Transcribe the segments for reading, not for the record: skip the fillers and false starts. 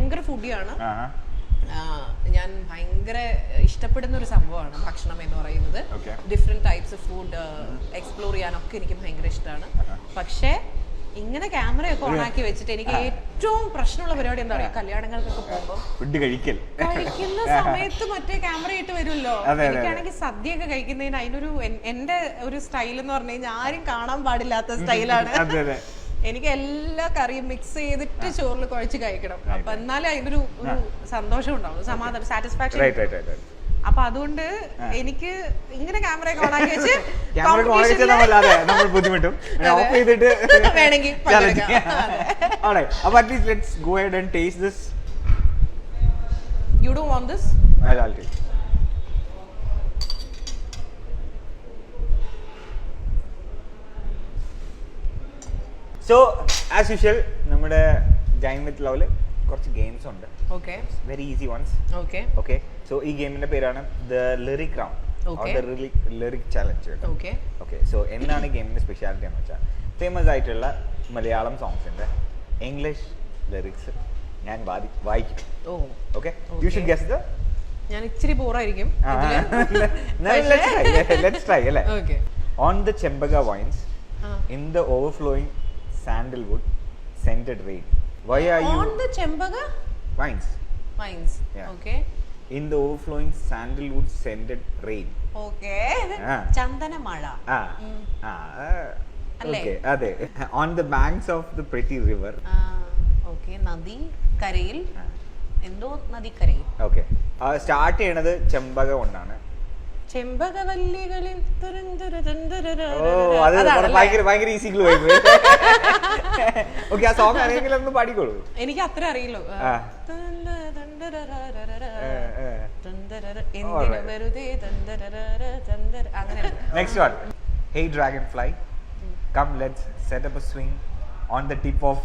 ഭയങ്കര ഫുഡിയാണ്. ഞാൻ ഭയങ്കര ഇഷ്ടപ്പെടുന്ന ഒരു സംഭവമാണ് ഭക്ഷണം എന്ന് പറയുന്നത്. Different types of food explore ചെയ്യാനൊക്കെ എനിക്ക് ഭയങ്കര ഇഷ്ടമാണ്. പക്ഷേ ഇങ്ങനെ ക്യാമറയൊക്കെ ഓണാക്കി വെച്ചിട്ട് എനിക്ക് ഏറ്റവും പ്രശ്നമുള്ള പരിപാടി എന്താ പറയാ, കല്യാണങ്ങൾക്കൊക്കെ പോകുമ്പോൾ ഫുഡ് കഴിക്കുന്ന സമയത്ത് മറ്റേ ക്യാമറ ഇട്ട് വരുമല്ലോ. എനിക്കാണെങ്കിൽ സദ്യയൊക്കെ കഴിക്കുന്നതിന് അതിനൊരു എന്റെ ഒരു സ്റ്റൈൽ എന്ന് പറഞ്ഞു കഴിഞ്ഞാൽ ആരും കാണാൻ പാടില്ലാത്ത സ്റ്റൈലാണ്. എനിക്ക് എല്ലാ കറിയും മിക്സ് ചെയ്തിട്ട് ചോറിൽ കുഴച്ച് കഴിക്കണം. അപ്പൊ എന്നാലും അതിനൊരു സന്തോഷം ഉണ്ടാവും, സമാധാനം, സാറ്റിസ്ഫാക്ഷൻ. അപ്പൊ അതുകൊണ്ട് എനിക്ക് ഇങ്ങനെ ക്യാമറയൊക്കെ ഓണാക്കി വെച്ച് ബുദ്ധിമുട്ടും വേണമെങ്കിൽ you don't want this? I'll take. So as usual നമ്മുടെ ജൈൻ വിത്ത് ലവ്ല് കുറച്ച് ഗെയിംസ് ഉണ്ട്. Okay. Very easy ones. Okay. Okay. So ഈ ഗെയിമിന്റെ പേരാണ് The Lyric Round. Okay. Or The Lyric Challenge. Okay. Okay. So എന്താണ് ഈ ഗെയിമിന്റെ സ്പെഷ്യാലിറ്റി എന്ന് വെച്ചാൽ ഫേമസ് ആയിട്ടുള്ള മലയാളം സോങ്സിന്റെ ഇംഗ്ലീഷ് ലിറിക്സ് ഞാൻ വായിക്കും. Okay. You should guess the. ഞാൻ ഇച്ചിരി ബോറായിരിക്കും. Let's try അല്ലേ? Okay. On the Chembaga vines, in the overflowing sandalwood scented rain. Why are you on the Chembaga vines? Yeah. Okay. In the overflowing sandalwood scented rain. Okay. ചന്ദന മഴ. Okay. അതെ. On the banks of the pretty river. Okay. നദി കരയിൽ എന്തോ നദിക്കരയിൽ. Okay. Start ചെയ്യണത് ചെമ്പക കൊണ്ടാണ്. ചെമ്പകവല്ലികളിൽ ഭയങ്കര easy clue ആയി പോയി. ഓക്കെ, ആ സോങ് അറിയെങ്കിൽ ഒന്ന് പാടിക്കോളൂ. എനിക്ക് അത്ര അറിയില്ലോ. Next one. Hey dragonfly, come let's set up a swing on the tip of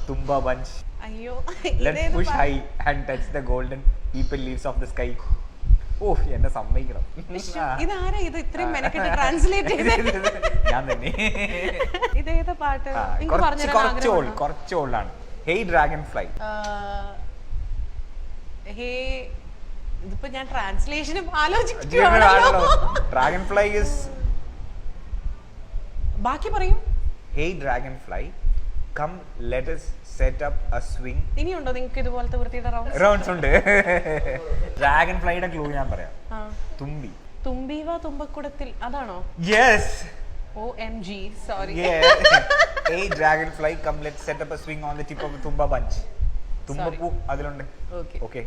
Tumba bunch. അയ്യോ, let's push high and touch the golden people leaves of the sky. ഓ, എന്നെ സമ്മതിക്കണം. ഇതാരാ ഇത് ഇത്രയും മെനക്കെട്ട് ട്രാൻസ്ലേറ്റ് ചെയ്തത്? ഞാൻ തന്നെ. ഇതേതാ പാട്ട്? കുറച്ച് ഓൾഡാണ്. Hey dragonfly. ഹേ, ഇതിപ്പോ ഞാൻ ട്രാൻസ്ലേഷനും ആലോചിക്കുകയാണല്ലോ. Dragonfly is. ബാക്കി പറയൂ. Hey dragonfly, come let us set up a swing. ഇനിയുണ്ടോ നിങ്ങൾക്ക് ഇതുപോലത്തെ വൃത്തിയുടെ റൗണ്ട്സ് ഉണ്ട്. ഡ്രാഗൺ ഫ്ലൈയുടെ ക്ലൂ ഞാൻ പറയാം. തുമ്പി. തുമ്പി വാ തുമ്പക്കുടത്തിൽ, അതാണോ? Yes. OMG, sorry. Hey dragonfly, come let's set up a swing on the tip of the Tumba bunch. തുമ്പപ്പൂ അതിലുണ്ട്. Okay. Okay.